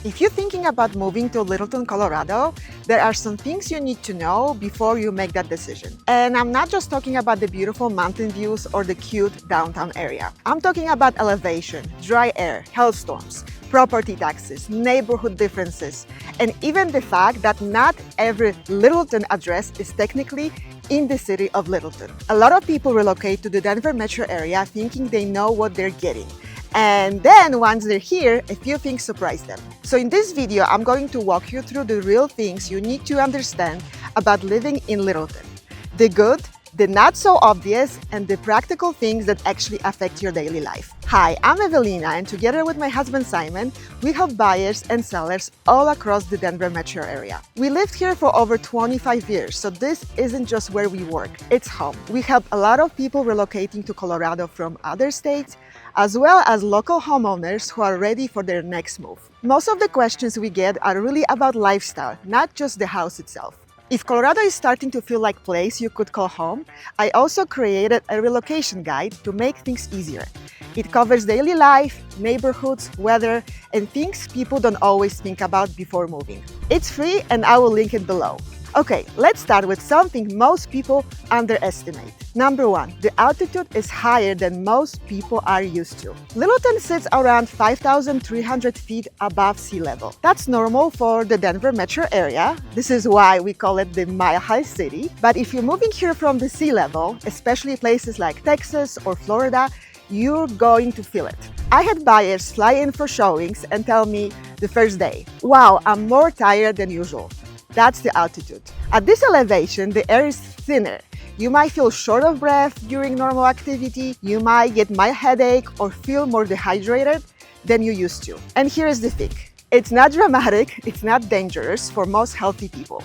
If you're thinking about moving to Littleton, Colorado, there are some things you need to know before you make that decision. And I'm not just talking about the beautiful mountain views or the cute downtown area. I'm talking about elevation, dry air, hailstorms, property taxes, neighborhood differences, and even the fact that not every Littleton address is technically in the city of Littleton. A lot of people relocate to the Denver metro area thinking they know what they're getting. And then once they're here, a few things surprise them. So in this video, I'm going to walk you through the real things you need to understand about living in Littleton. The good, the not so obvious, and the practical things that actually affect your daily life. Hi, I'm Ewelina, and together with my husband Simon, we help buyers and sellers all across the Denver metro area. We lived here for over 25 years, so this isn't just where we work, it's home. We help a lot of people relocating to Colorado from other states, as well as local homeowners who are ready for their next move. Most of the questions we get are really about lifestyle, not just the house itself. If Colorado is starting to feel like a place you could call home, I also created a relocation guide to make things easier. It covers daily life, neighborhoods, weather, and things people don't always think about before moving. It's free and I will link it below. Okay, let's start with something most people underestimate. Number one, the altitude is higher than most people are used to. Littleton sits around 5,300 feet above sea level. That's normal for the Denver metro area. This is why we call it the Mile High City. But if you're moving here from the sea level, especially places like Texas or Florida, you're going to feel it. I had buyers fly in for showings and tell me the first day, "Wow, I'm more tired than usual." That's the altitude. At this elevation, the air is thinner. You might feel short of breath during normal activity, you might get mild headache or feel more dehydrated than you used to. And here's the thing. It's not dramatic, it's not dangerous for most healthy people,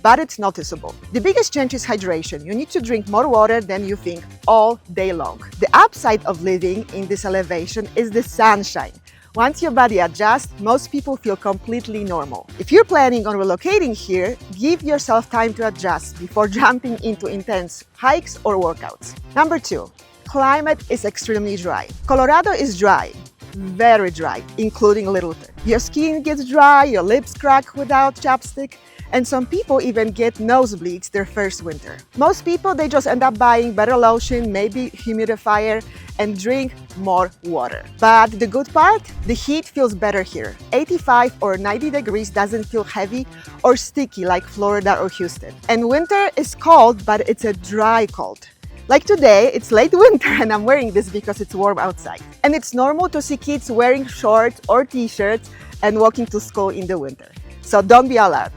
but it's noticeable. The biggest change is hydration. You need to drink more water than you think all day long. The upside of living in this elevation is the sunshine. Once your body adjusts, most people feel completely normal. If you're planning on relocating here, give yourself time to adjust before jumping into intense hikes or workouts. Number two, climate is extremely dry. Colorado is dry, very dry, including Littleton. Your skin gets dry, your lips crack without chapstick, and some people even get nosebleeds their first winter. Most people, they just end up buying better lotion, maybe humidifier, and drink more water. But the good part, the heat feels better here. 85 or 90 degrees doesn't feel heavy or sticky like Florida or Houston. And winter is cold, but it's a dry cold. Like today, it's late winter and I'm wearing this because it's warm outside. And it's normal to see kids wearing shorts or t-shirts and walking to school in the winter. So don't be alarmed.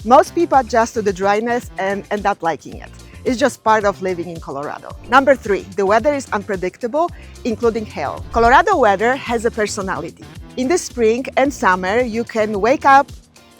Most people adjust to the dryness and end up liking it. It's just part of living in Colorado. Number three, the weather is unpredictable, including hail. Colorado weather has a personality. In the spring and summer, you can wake up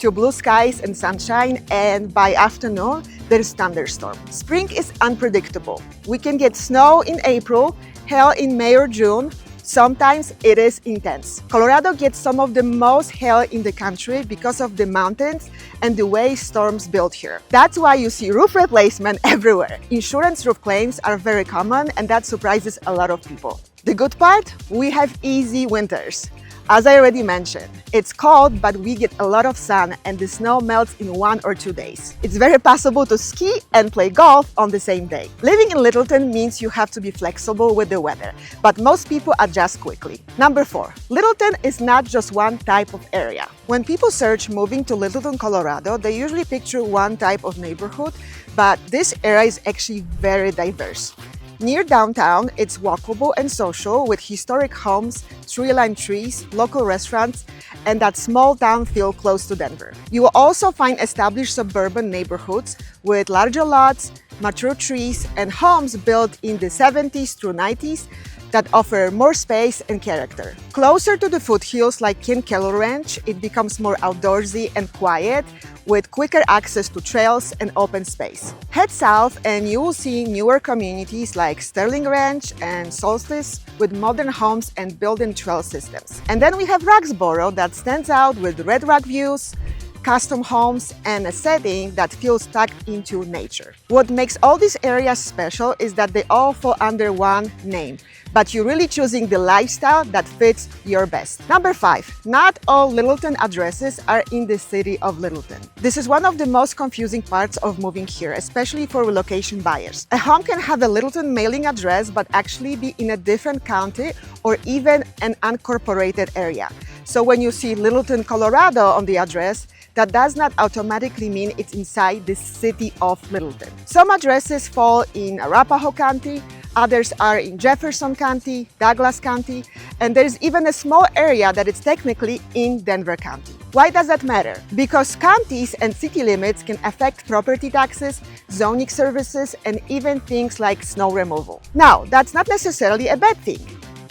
to blue skies and sunshine, and by afternoon, there's thunderstorm. Spring is unpredictable. We can get snow in April, hail in May or June. Sometimes it is intense. Colorado gets some of the most hail in the country because of the mountains and the way storms build here. That's why you see roof replacement everywhere. Insurance roof claims are very common and that surprises a lot of people. The good part? We have easy winters. As I already mentioned, it's cold, but we get a lot of sun and the snow melts in 1 or 2 days. It's very possible to ski and play golf on the same day. Living in Littleton means you have to be flexible with the weather, but most people adjust quickly. Number four, Littleton is not just one type of area. When people search moving to Littleton, Colorado, they usually picture one type of neighborhood, but this area is actually very diverse. Near downtown, it's walkable and social with historic homes, tree-lined trees, local restaurants, and that small town feel close to Denver. You will also find established suburban neighborhoods with larger lots, mature trees, and homes built in the 70s through 90s that offer more space and character. Closer to the foothills like Ken Keller Ranch, it becomes more outdoorsy and quiet, with quicker access to trails and open space. Head south and you will see newer communities like Sterling Ranch and Solstice with modern homes and built-in trail systems. And then we have Roxborough that stands out with red rock views, custom homes, and a setting that feels tucked into nature. What makes all these areas special is that they all fall under one name, but you're really choosing the lifestyle that fits your best. Number 5, not all Littleton addresses are in the city of Littleton. This is one of the most confusing parts of moving here, especially for relocation buyers. A home can have a Littleton mailing address, but actually be in a different county or even an unincorporated area. So when you see Littleton, Colorado on the address, that does not automatically mean it's inside the city of Littleton. Some addresses fall in Arapahoe County, others are in Jefferson County, Douglas County, and there's even a small area that is technically in Denver County. Why does that matter? Because counties and city limits can affect property taxes, zoning services, and even things like snow removal. Now, that's not necessarily a bad thing.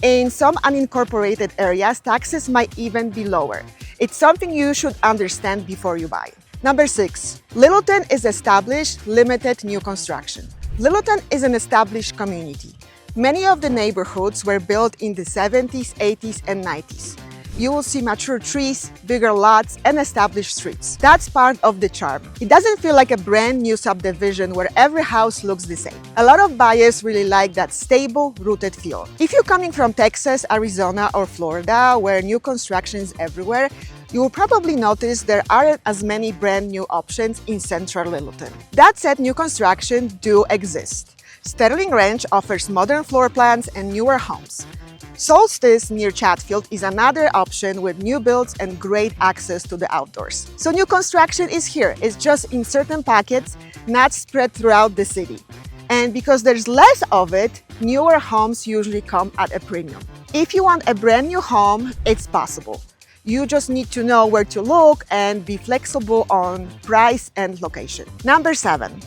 In some unincorporated areas, taxes might even be lower. It's something you should understand before you buy. Number 6, Littleton is established, limited new construction. Littleton is an established community. Many of the neighborhoods were built in the 70s, 80s, and 90s. You will see mature trees, bigger lots, and established streets. That's part of the charm. It doesn't feel like a brand new subdivision where every house looks the same. A lot of buyers really like that stable, rooted feel. If you're coming from Texas, Arizona, or Florida, where new construction is everywhere, you will probably notice there aren't as many brand new options in central Littleton. That said, new construction do exist. Sterling Ranch offers modern floor plans and newer homes. Solstice near Chatfield is another option with new builds and great access to the outdoors. So new construction is here. It's just in certain pockets, not spread throughout the city. And because there's less of it, newer homes usually come at a premium. If you want a brand new home, it's possible. You just need to know where to look and be flexible on price and location. Number 7.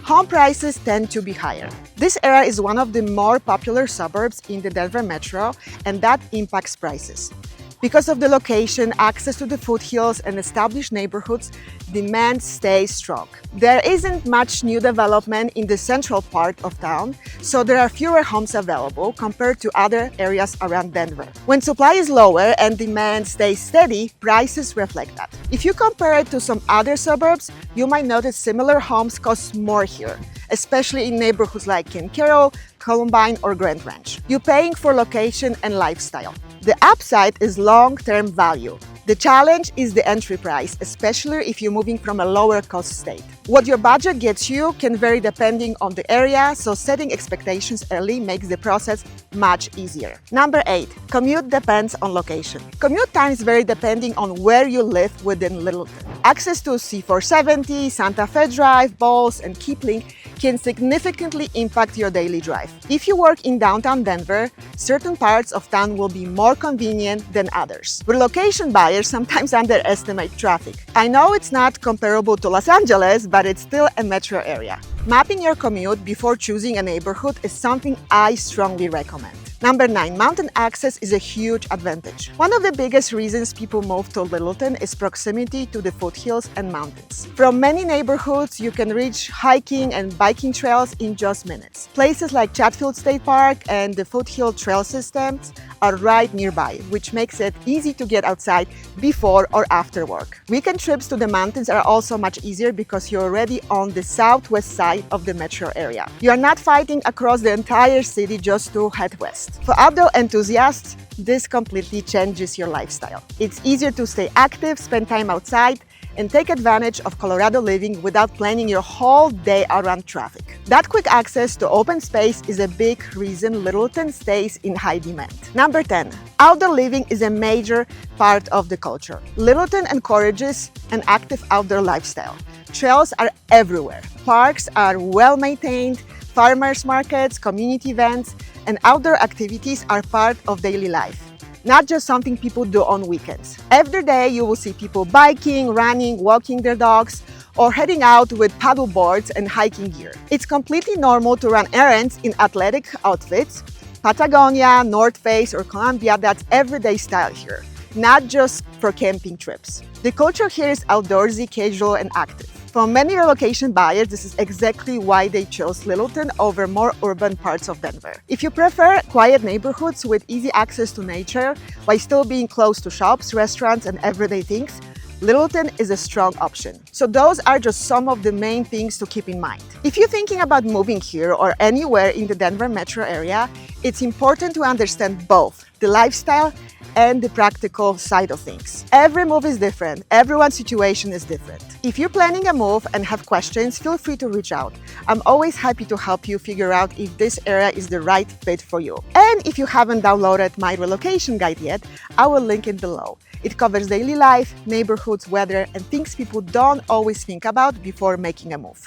Home prices tend to be higher. This area is one of the more popular suburbs in the Denver metro, and that impacts prices. Because of the location, access to the foothills, and established neighborhoods, demand stays strong. There isn't much new development in the central part of town, so there are fewer homes available compared to other areas around Denver. When supply is lower and demand stays steady, prices reflect that. If you compare it to some other suburbs, you might notice similar homes cost more here, especially in neighborhoods like Ken Carroll, Columbine, or Grand Ranch. You're paying for location and lifestyle. The upside is long-term value. The challenge is the entry price, especially if you're moving from a lower-cost state. What your budget gets you can vary depending on the area, so setting expectations early makes the process much easier. Number 8, commute depends on location. Commute times vary depending on where you live within Littleton. Access to C470, Santa Fe Drive, Bowles, and Kipling can significantly impact your daily drive. If you work in downtown Denver, certain parts of town will be more convenient than others. Relocation buyers sometimes underestimate traffic. I know it's not comparable to Los Angeles, but it's still a metro area. Mapping your commute before choosing a neighborhood is something I strongly recommend. Number 9, mountain access is a huge advantage. One of the biggest reasons people move to Littleton is proximity to the foothills and mountains. From many neighborhoods, you can reach hiking and biking trails in just minutes. Places like Chatfield State Park and the Foothill Trail systems are right nearby, which makes it easy to get outside before or after work. Weekend trips to the mountains are also much easier because you're already on the southwest side of the metro area. You are not fighting across the entire city just to head west. For outdoor enthusiasts, this completely changes your lifestyle. It's easier to stay active, spend time outside, and take advantage of Colorado living without planning your whole day around traffic. That quick access to open space is a big reason Littleton stays in high demand. Number 10, outdoor living is a major part of the culture. Littleton encourages an active outdoor lifestyle. Trails are everywhere. Parks are well maintained, farmers markets, community events, and outdoor activities are part of daily life, not just something people do on weekends. Every day you will see people biking, running, walking their dogs, or heading out with paddle boards and hiking gear. It's completely normal to run errands in athletic outfits. Patagonia, North Face, or Columbia, that's everyday style here, not just for camping trips. The culture here is outdoorsy, casual, and active. For many relocation buyers, this is exactly why they chose Littleton over more urban parts of Denver. If you prefer quiet neighborhoods with easy access to nature while still being close to shops, restaurants, and everyday things, Littleton is a strong option. So those are just some of the main things to keep in mind. If you're thinking about moving here or anywhere in the Denver metro area, It's important to understand both the lifestyle and the practical side of things. Every move is different, everyone's situation is different. If you're planning a move and have questions, feel free to reach out. I'm always happy to help you figure out if this area is the right fit for you. And if you haven't downloaded my relocation guide yet, I will link it below. It covers daily life, neighborhoods, weather, and things people don't always think about before making a move.